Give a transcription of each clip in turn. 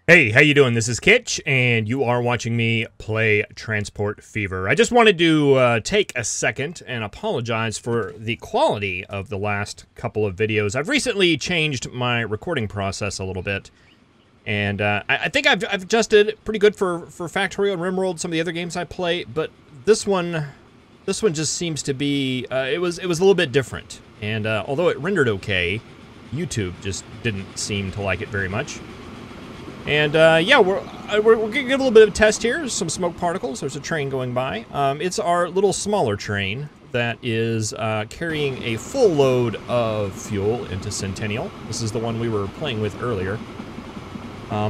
Hey, how you doing? This is Kitch, and you are watching me play Transport Fever. I just wanted to take a second and apologize for the quality of the last couple of videos. I've recently changed my recording process a little bit, and I think I've adjusted pretty good for Factorial and RimWorld, some of the other games I play, but this one just seems to be, it was a little bit different. And although it rendered okay, YouTube just didn't seem to like it very much. And yeah, we're gonna give a little bit of a test here. Some smoke particles. There's a train going by. It's our little smaller train that is carrying a full load of fuel into Centennial. This is the one we were playing with earlier.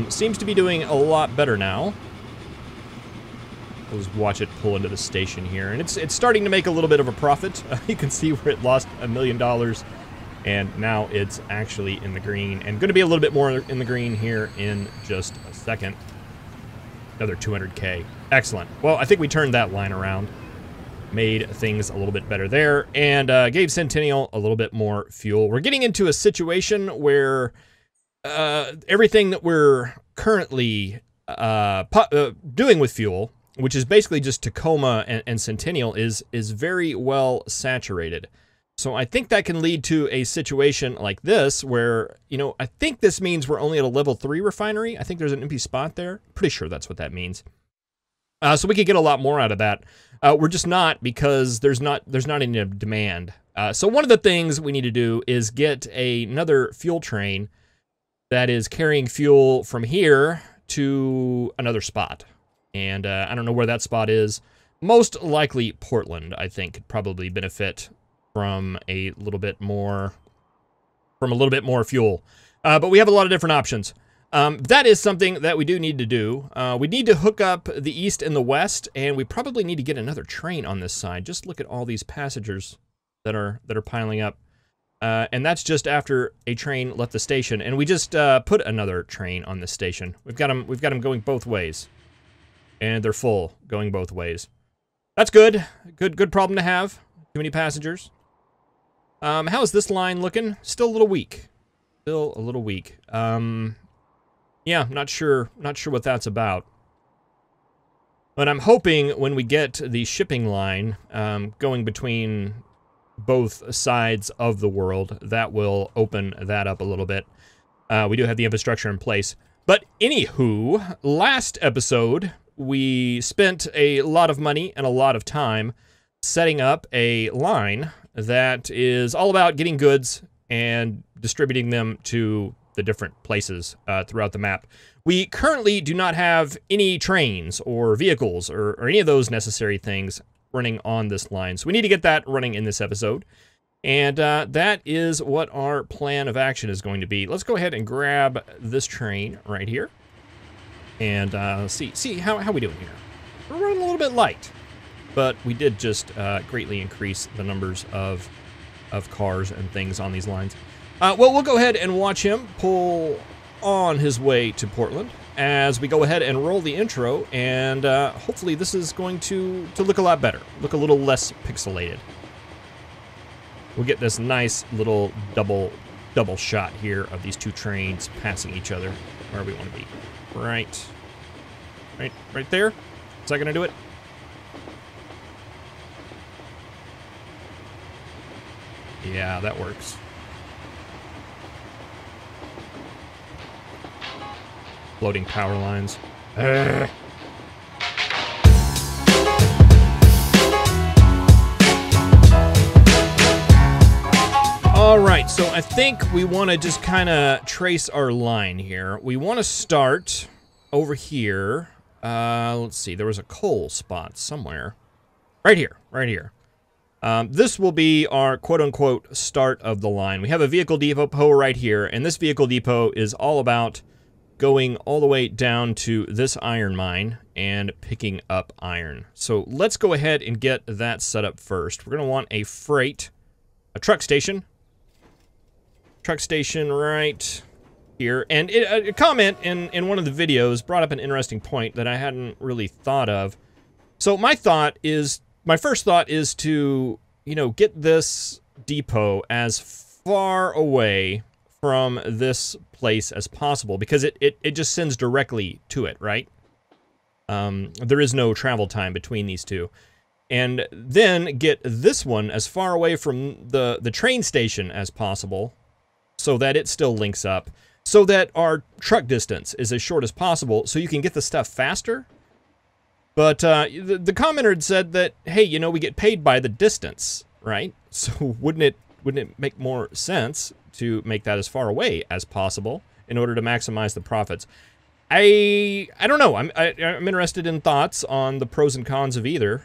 Seems to be doing a lot better now. Let's watch it pull into the station here, and it's starting to make a little bit of a profit. You can see where it lost $1 million. And now it's actually in the green, and going to be a little bit more in the green here in just a second. Another 200K. Excellent. Well, I think we turned that line around. Made things a little bit better there, and gave Centennial a little bit more fuel. We're getting into a situation where everything that we're currently doing with fuel, which is basically just Tacoma and Centennial, is very well saturated. So I think that can lead to a situation like this where, you know, I think this means we're only at a level 3 refinery. I think there's an empty spot there. Pretty sure that's what that means. So we could get a lot more out of that. We're just not, because there's not any demand. So one of the things we need to do is get another fuel train that is carrying fuel from here to another spot. And I don't know where that spot is. Most likely Portland, I think, could probably benefit from a little bit more fuel. But we have a lot of different options. That is something that we do need to do. We need to hook up the east and the west, and we probably need to get another train on this side. Just look at all these passengers that are piling up. And that's just after a train left the station, and we just put another train on this station. We've got them going both ways. And they're full, going both ways. That's good. Good problem to have. Too many passengers. How is this line looking? Still a little weak. Still a little weak. Yeah, not sure what that's about. But I'm hoping when we get the shipping line going between both sides of the world, that will open that up a little bit. We do have the infrastructure in place. But anywho, last episode, we spent a lot of money and a lot of time setting up a line that is all about getting goods and distributing them to the different places throughout the map. We currently do not have any trains or vehicles or any of those necessary things running on this line. So we need to get that running in this episode. And that is what our plan of action is going to be. Let's go ahead and grab this train right here. And see how we doing here. We're running a little bit light. But we did just greatly increase the numbers of cars and things on these lines. Well, we'll go ahead and watch him pull on his way to Portland as we go ahead and roll the intro, and hopefully this is going to look a lot better, look a little less pixelated. We'll get this nice little double shot here of these two trains passing each other where we want to be. Right there. Is that going to do it? Yeah, that works. Floating power lines. All right, so I think we want to just kind of trace our line here. We want to start over here. Let's see, there was a coal spot somewhere. Right here. This will be our quote-unquote start of the line. We have a vehicle depot right here, and this vehicle depot is all about going all the way down to this iron mine and picking up iron. So let's go ahead and get that set up first. We're going to want a truck station. Truck station right here. And a comment in one of the videos brought up an interesting point that I hadn't really thought of. So my first thought is to, you know, get this depot as far away from this place as possible, because it just sends directly to it, right? There is no travel time between these two. And then get this one as far away from the train station as possible, so that it still links up, so that our truck distance is as short as possible, so you can get the stuff faster. But the commenter had said that, hey, you know, we get paid by the distance, right? So wouldn't it make more sense to make that as far away as possible in order to maximize the profits? I don't know. I'm interested in thoughts on the pros and cons of either.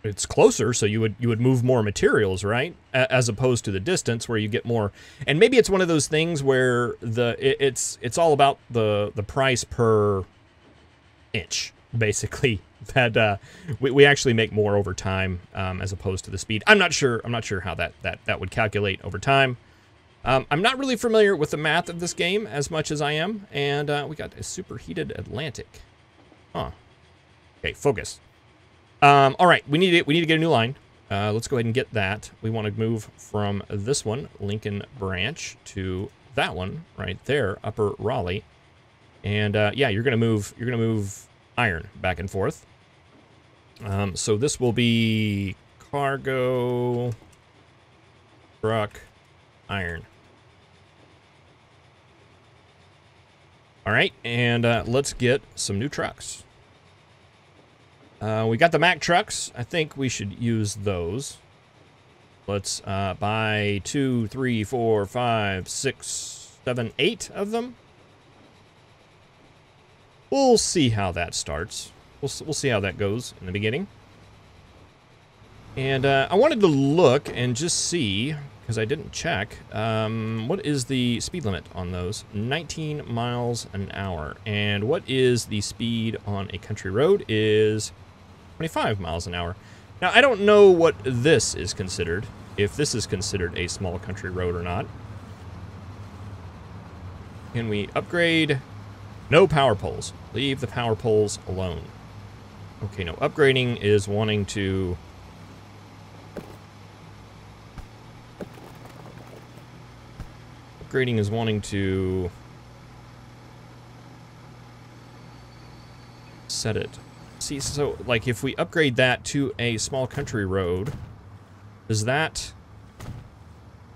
It's closer, so you would move more materials, right? As opposed to the distance, where you get more. And maybe it's one of those things where it's all about the price per inch, basically. That we actually make more over time as opposed to the speed. I'm not sure how that would calculate over time. I'm not really familiar with the math of this game as much as I am, and we got a superheated Atlantic. Huh. Okay, focus. All right, we need to get a new line. Let's go ahead and get that. We want to move from this one, Lincoln Branch, to that one right there, Upper Raleigh. And yeah, you're gonna move iron back and forth. So this will be cargo, truck, iron. All right, and let's get some new trucks. We got the Mack trucks. I think we should use those. Let's buy 2, 3, 4, 5, 6, 7, 8 of them. We'll see how that starts. We'll see how that goes in the beginning. And I wanted to look and just see, because I didn't check, what is the speed limit on those? 19 miles an hour. And what is the speed on a country road is 25 miles an hour. Now, I don't know what this is considered, if this is considered a small country road or not. Can we upgrade? No power poles. Leave the power poles alone. Okay, no, upgrading is wanting to... Upgrading is wanting to... set it. See, so, like, if we upgrade that to a small country road, does that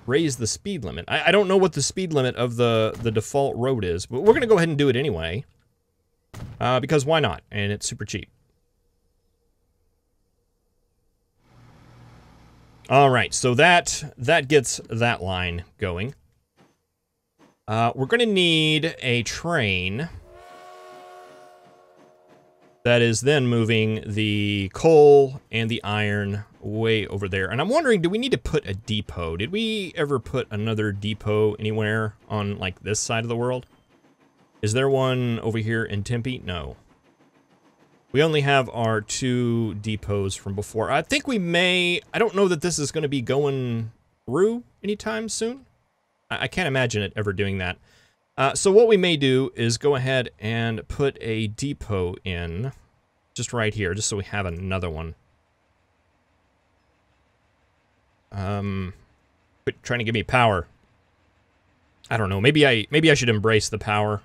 raise the speed limit? I don't know what the speed limit of the default road is, but we're going to go ahead and do it anyway. Because why not? And it's super cheap. All right, so that gets that line going. We're going to need a train that is then moving the coal and the iron way over there. And I'm wondering, do we need to put a depot? Did we ever put another depot anywhere on, like, this side of the world? Is there one over here in Tempe? No. We only have our 2 depots from before. I think we may... I don't know that this is going to be going through anytime soon. I can't imagine it ever doing that. So what we may do is go ahead and put a depot in just right here, just so we have another one. Quit trying to give me power. I don't know. Maybe I should embrace the power.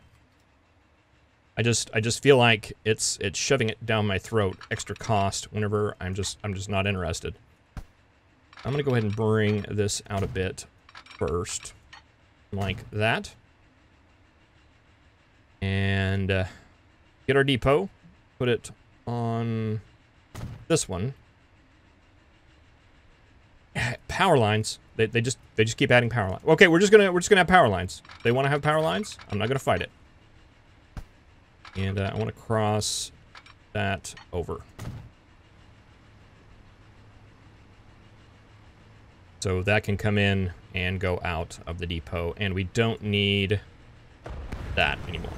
I just feel like it's shoving it down my throat. Extra cost whenever I'm just not interested. I'm gonna go ahead and bring this out a bit first, like that. And get our depot, put it on this one. Power lines. They just keep adding power lines. Okay, we're just gonna have power lines. They want to have power lines. I'm not gonna fight it. And I want to cross that over. So that can come in and go out of the depot, and we don't need that anymore.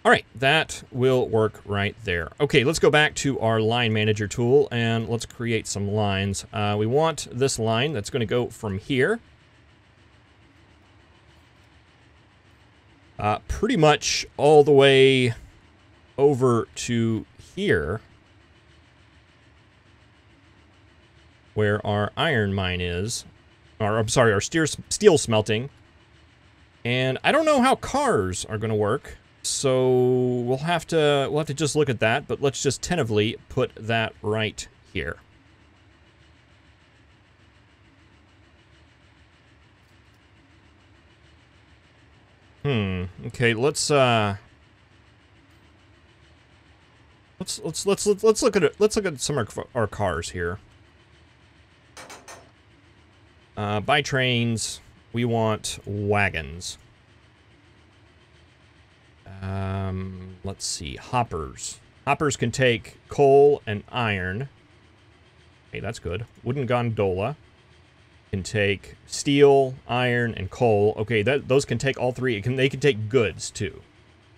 All right, that will work right there. Okay, let's go back to our line manager tool and let's create some lines. We want this line that's going to go from here pretty much all the way over to here. where our iron mine is. Or, I'm sorry, our steel smelting. And I don't know how cars are going to work, so we'll have to just look at that, but let's just tentatively put that right here. Okay, let's look at some of our cars here. By trains, we want wagons. Let's see, hoppers. Hoppers can take coal and iron. Hey, that's good. Wooden gondola can take steel, iron, and coal. Okay, those can take all three. They can take goods too.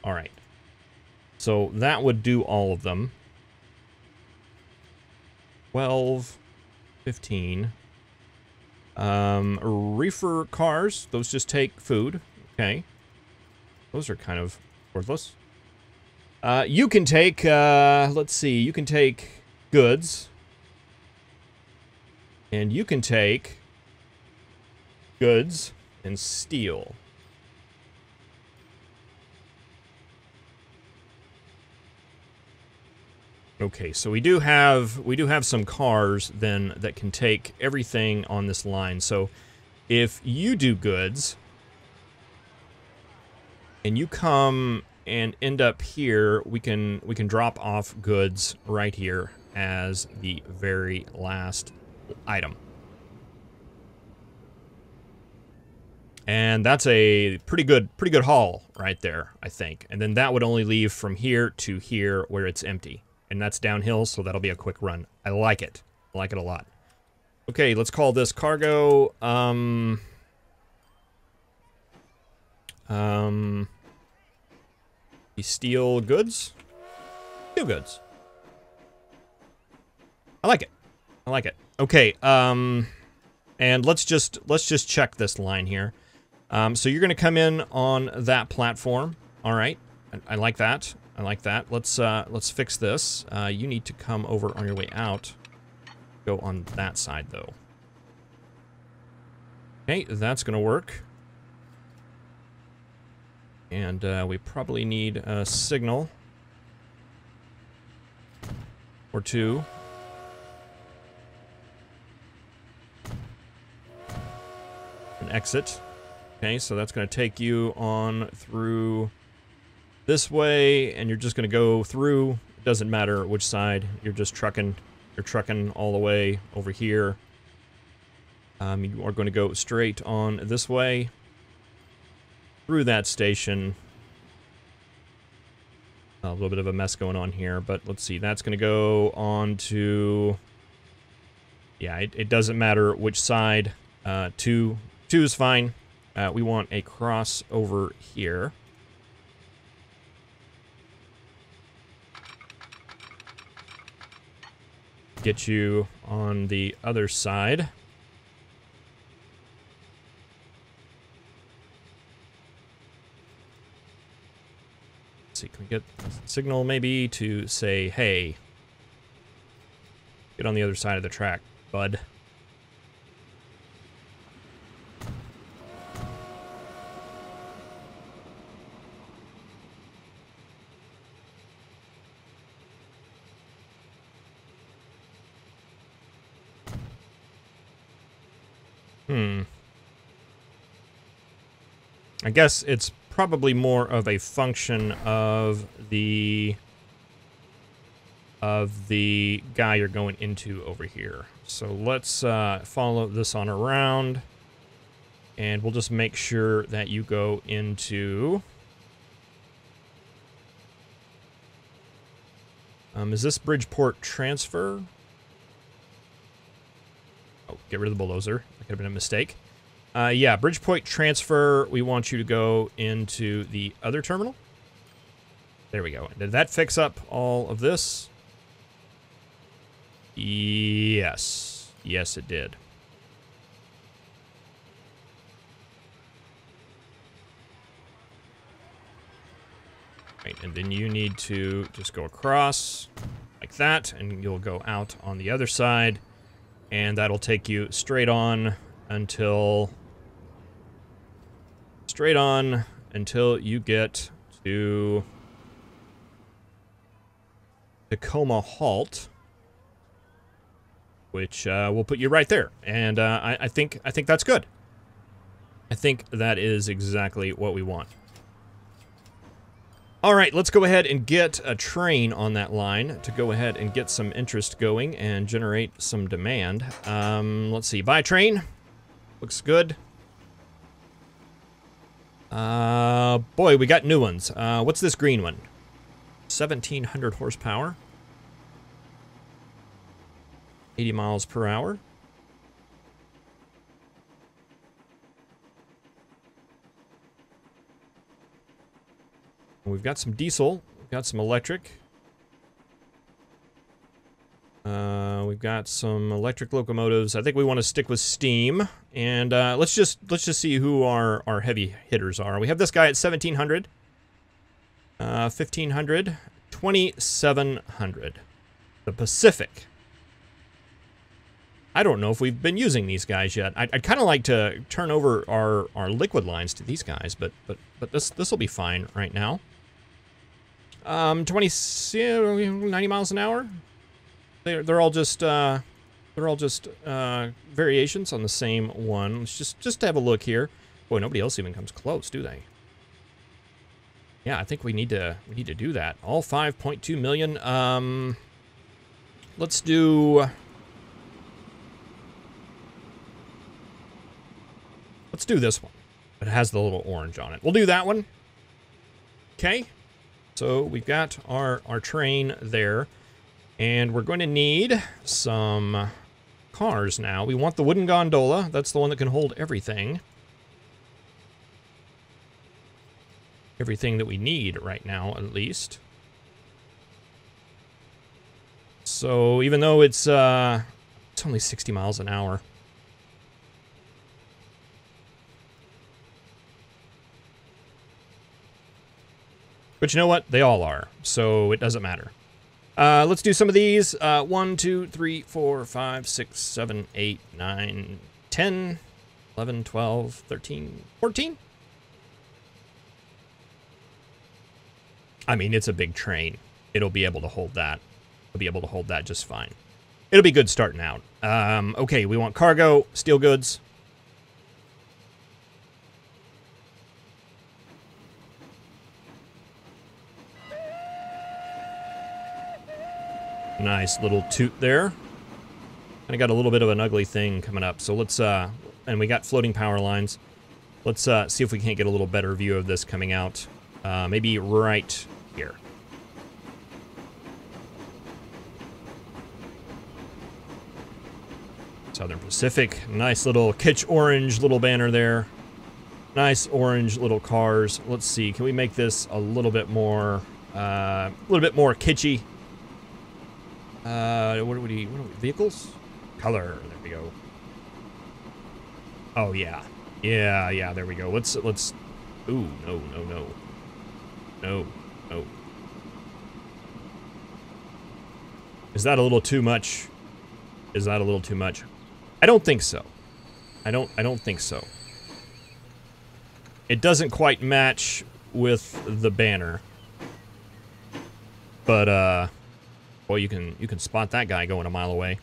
All right. So that would do all of them. 12, 15. Reefer cars, those just take food. Okay. Those are kind of worthless. You can take, let's see, you can take goods. And you can take goods and steel. Okay, so we do have some cars then that can take everything on this line. So if you do goods and you come and end up here, we can drop off goods right here as the very last item. And that's a pretty good haul right there, I think. And then that would only leave from here to here where it's empty. And that's downhill, so that'll be a quick run. I like it. I like it a lot. Okay, let's call this cargo. Steel goods? Steel goods. I like it. I like it. Okay, and let's just check this line here. So you're gonna come in on that platform. All right. I like that. I like that. Let's fix this. You need to come over on your way out. Go on that side, though. Okay, that's gonna work. And we probably need a signal or two. An exit. Okay, so that's gonna take you on through this way, and you're just going to go through. It doesn't matter which side. You're just trucking. You're trucking all the way over here. You are going to go straight on this way through that station. A little bit of a mess going on here, but let's see. That's going to go on to... Yeah, it doesn't matter which side. Two is fine. We want a cross over here. Get you on the other side. Let's see, can we get a signal maybe to say, hey, get on the other side of the track, bud. I guess it's probably more of a function of the guy you're going into over here. So let's follow this on around, and we'll just make sure that you go into... is this Bridgeport transfer? Oh, get rid of the bulldozer. That could have been a mistake. Yeah, Bridgeport transfer, we want you to go into the other terminal. There we go. Did that fix up all of this? Yes. Yes, it did. Right, and then you need to just go across like that, and you'll go out on the other side. And that'll take you straight on until you get to Tacoma Halt, which will put you right there. And I think that's good. I think that is exactly what we want. All right, let's go ahead and get a train on that line to go ahead and get some interest going and generate some demand. Let's see, buy a train. Looks good. Boy, we got new ones. What's this green one? 1,700 horsepower. 80 miles per hour. We've got some diesel. We've got some electric. We've got some electric locomotives. I think we want to stick with steam. And let's just see who our heavy hitters are. We have this guy at 1,700. 1,500. 2,700. The Pacific. I don't know if we've been using these guys yet. I'd kind of like to turn over our liquid lines to these guys, but this will be fine right now. 90 miles an hour. They're all just variations on the same one. Let's just have a look here. Boy, nobody else even comes close, do they? Yeah, I think we need to do that. All 5.2 million. Let's do this one. It has the little orange on it. We'll do that one. Okay. So we've got our train there. And we're going to need some cars now. We want the wooden gondola. That's the one that can hold everything. Everything that we need right now, at least. So even though it's only 60 miles an hour. But you know what? They all are. So it doesn't matter. Let's do some of these. 1, 2, 3, 4, 5, 6, 7, 8, 9, 10, 11, 12, 13, 14. I mean, it's a big train. It'll be able to hold that. It'll be able to hold that just fine. It'll be good starting out. Okay, we want cargo, steel goods. Nice little toot there. And I got a little bit of an ugly thing coming up. So let's, and we got floating power lines. Let's see if we can't get a little better view of this coming out. Maybe right here. Southern Pacific. Nice little Kitch orange little banner there. Nice orange little cars. Let's see. Can we make this a little bit more kitschy? What are we, vehicles? Color, there we go. Oh, yeah. Yeah, there we go. Let's, ooh, no. No. Is that a little too much? Is that a little too much? I don't think so. I don't think so. It doesn't quite match with the banner. But, well, you can spot that guy going a mile away.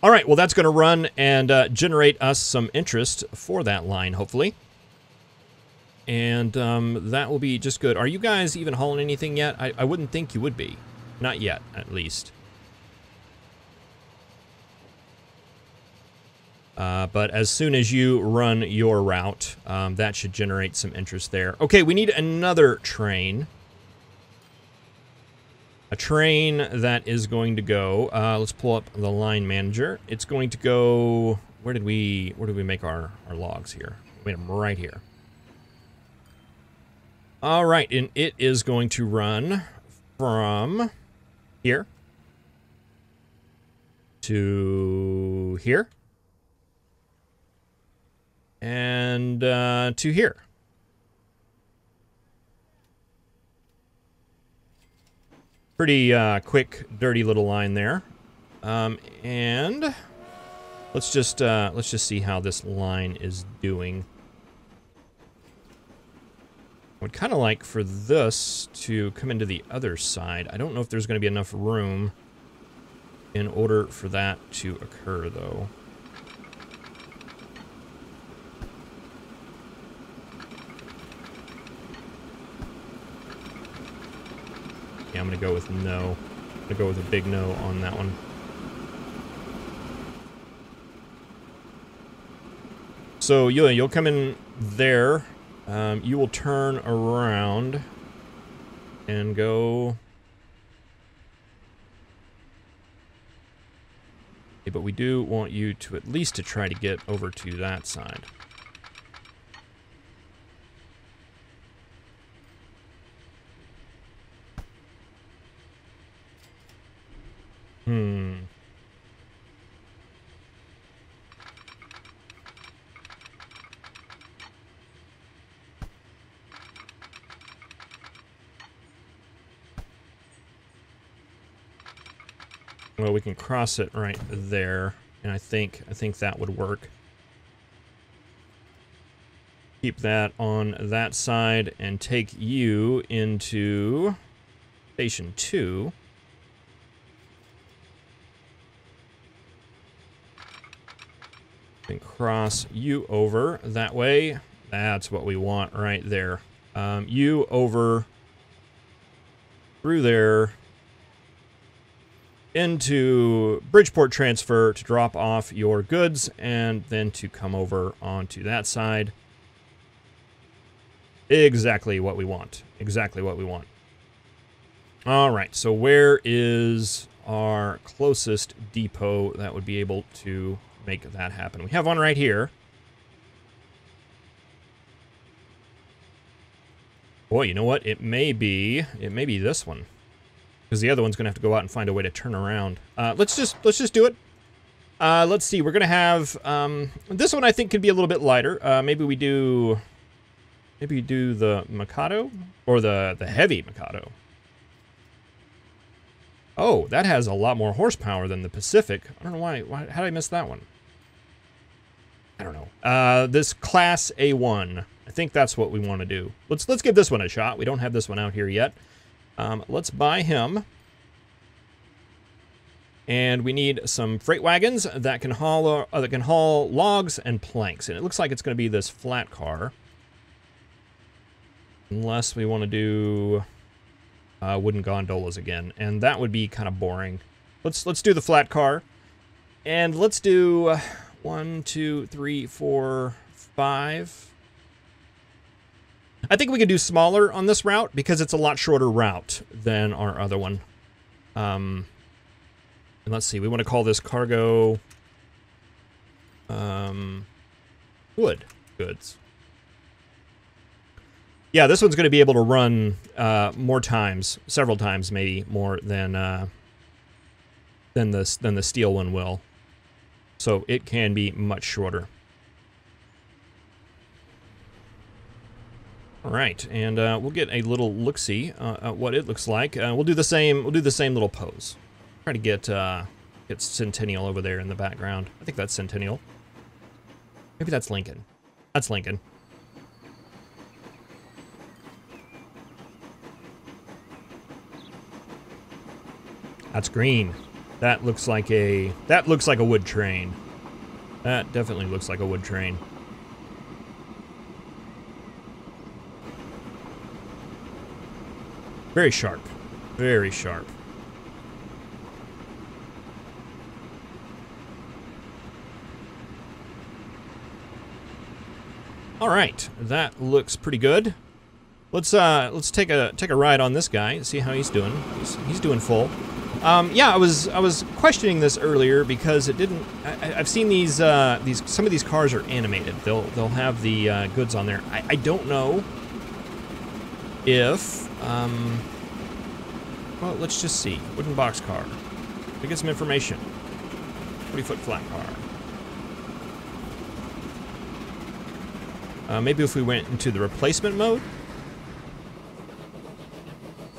All right, well, that's going to run and generate us some interest for that line, hopefully. And that will be just good. Are you guys even hauling anything yet? I wouldn't think you would be. Not yet, at least. But as soon as you run your route, that should generate some interest there. Okay, we need another train. A train that is going to go, let's pull up the line manager. It's going to go, where did we make our logs here? We made them right here. All right, and it is going to run from here to here and to here. Pretty quick, dirty little line there. And let's just see how this line is doing. I would kind of like for this to come into the other side. I don't know if there's going to be enough room in order for that to occur, though. Yeah, I'm going to go with no. I'm going to go with a big no on that one. So you'll come in there. You will turn around and go. Okay, but we do want you to at least to try to get over to that side. Well, we can cross it right there, and I think that would work. Keep that on that side and take you into Station 2. And cross you over that way. That's what we want right there. You over through there into Bridgeport Transfer to drop off your goods, and then to come over onto that side. Exactly what we want. Exactly what we want. All right, so where is our closest depot that would be able to make that happen? We have one right here. Boy, you know what? It may be this one. Because the other one's going to have to go out and find a way to turn around. Let's just do it. Let's see. We're going to have... this one I think could be a little bit lighter. Maybe we do the Mikado? Or the heavy Mikado. Oh, that has a lot more horsepower than the Pacific. I don't know why how did I miss that one? I don't know. This Class A1. I think that's what we want to do. Let's give this one a shot. We don't have this one out here yet. Let's buy him. And we need some freight wagons that can haul logs and planks. And it looks like it's going to be this flat car. Unless we want to do wooden gondolas again. And that would be kind of boring. Let's do the flat car. And let's do 1, 2, 3, 4, 5. I think we could do smaller on this route because it's a lot shorter route than our other one. And let's see, we want to call this cargo wood goods. Yeah, this one's going to be able to run more times, several times maybe more than the steel one will. So it can be much shorter. All right, and we'll get a little look-see at what it looks like. We'll do the same. We'll do the same little pose. Try to get Centennial over there in the background. I think that's Centennial. Maybe that's Lincoln. That's Lincoln. That's green. That looks like a wood train. That definitely looks like a wood train. Very sharp. Very sharp. All right, that looks pretty good. Let's take a ride on this guy, see how he's doing. He's doing full. Yeah, I was questioning this earlier because it didn't. I've seen these some of these cars are animated. They'll have the goods on there. I don't know if well, let's just see. Wooden box car. We get some information. 40-foot flat car. Maybe if we went into the replacement mode.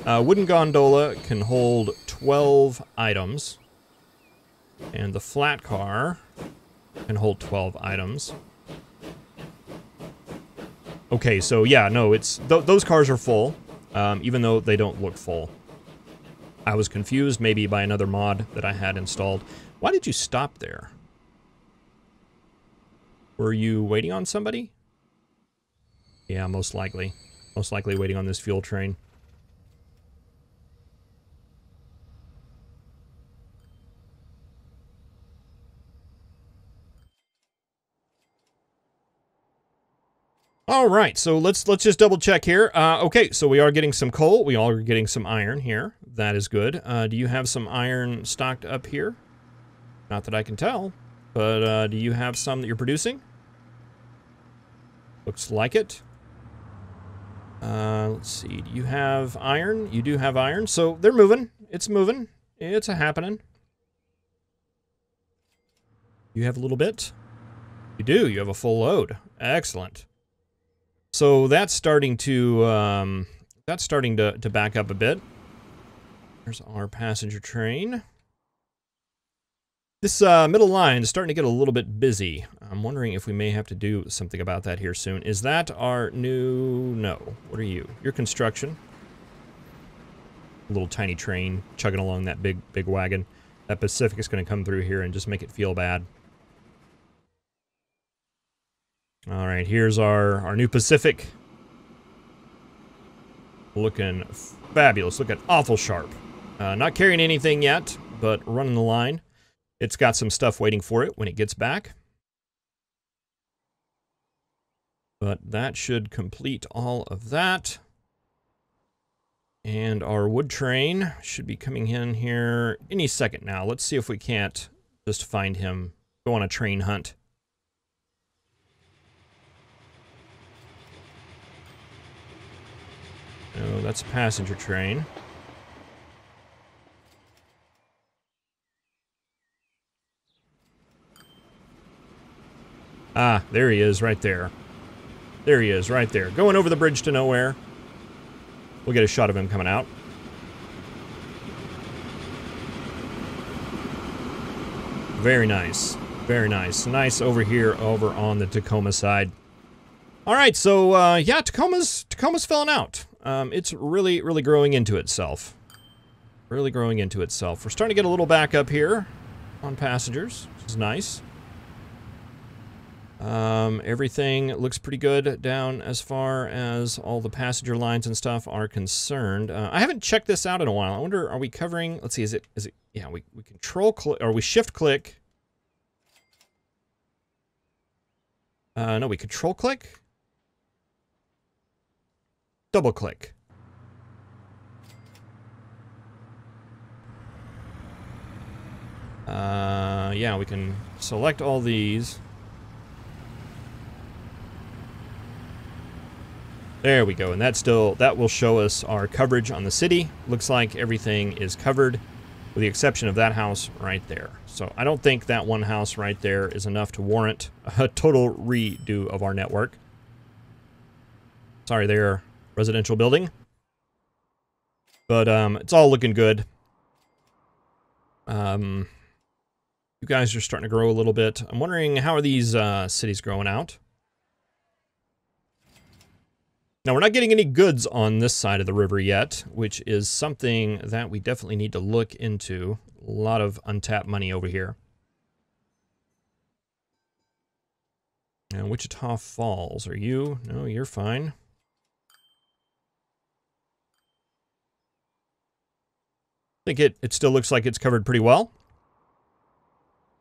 Wooden gondola can hold 12 items. And the flat car can hold 12 items. Okay, so yeah, no, it's those cars are full, even though they don't look full. I was confused maybe by another mod that I had installed. Why did you stop there? Were you waiting on somebody? Yeah, most likely. Most likely waiting on this fuel train. All right, so let's just double check here. Okay, so we are getting some coal. We are getting some iron here. That is good. Do you have some iron stocked up here? Not that I can tell, but do you have some that you're producing? Looks like it. Let's see. Do you have iron? You do have iron. So they're moving. It's moving. It's a happening. You have a little bit? You do. You have a full load. Excellent. So that's starting to back up a bit. There's our passenger train. This middle line is starting to get a little bit busy. I'm wondering if we may have to do something about that here soon. Is that our new... No. What are you? You're construction. A little tiny train chugging along that big wagon. That Pacific is going to come through here and just make it feel bad. All right, here's our new Pacific. Looking fabulous, looking awful sharp. Not carrying anything yet, but running the line. It's got some stuff waiting for it when it gets back. But that should complete all of that. And our wood train should be coming in here any second now. Let's see if we can't just find him, go on a train hunt. Oh, that's a passenger train. Ah, there he is, right there. There he is, right there. Going over the bridge to nowhere. We'll get a shot of him coming out. Very nice. Very nice. Nice over here, over on the Tacoma side. All right, so, yeah, Tacoma's filling out. It's really growing into itself. Really growing into itself. We're starting to get a little back up here on passengers, which is nice. Everything looks pretty good down as far as all the passenger lines and stuff are concerned. I haven't checked this out in a while. I wonder, are we covering, let's see, is it, yeah, we control click, or we shift click. No, we control click. Double click. Yeah, we can select all these. There we go, and that will show us our coverage on the city. Looks like everything is covered, with the exception of that house right there. So I don't think that one house right there is enough to warrant a total redo of our network. Sorry there, residential building. But it's all looking good. You guys are starting to grow a little bit. I'm wondering, how are these cities growing out? Now, we're not getting any goods on this side of the river yet, which is something that we definitely need to look into. A lot of untapped money over here. Now, Wichita Falls, are you? No, you're fine. I think it still looks like it's covered pretty well.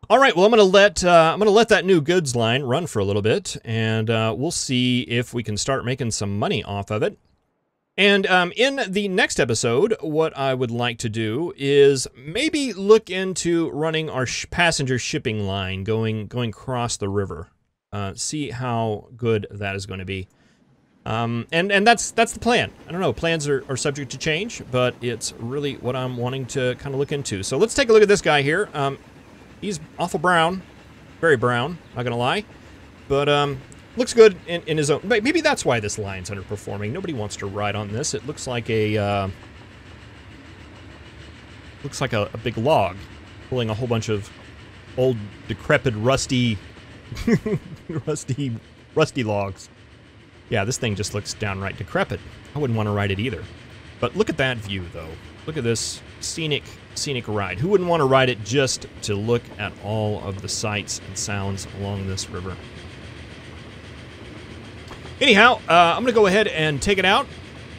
All right, well, I'm gonna let that new goods line run for a little bit, and we'll see if we can start making some money off of it. And in the next episode, what I would like to do is maybe look into running our passenger shipping line going across the river. See how good that is going to be. And that's the plan. I don't know, plans are subject to change, but it's really what I'm wanting to kind of look into. So let's take a look at this guy here. He's awful brown, very brown, not gonna lie, but looks good in his own. Maybe that's why this line's underperforming. Nobody wants to ride on this. It looks like a big log pulling a whole bunch of old, decrepit, rusty, rusty logs. Yeah, this thing just looks downright decrepit. I wouldn't want to ride it either. But look at that view, though. Look at this scenic ride. Who wouldn't want to ride it just to look at all of the sights and sounds along this river? Anyhow, I'm going to go ahead and take it out.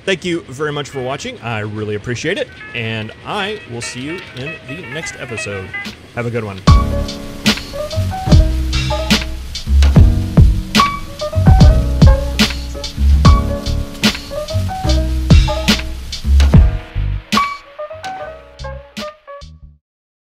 Thank you very much for watching. I really appreciate it. And I will see you in the next episode. Have a good one.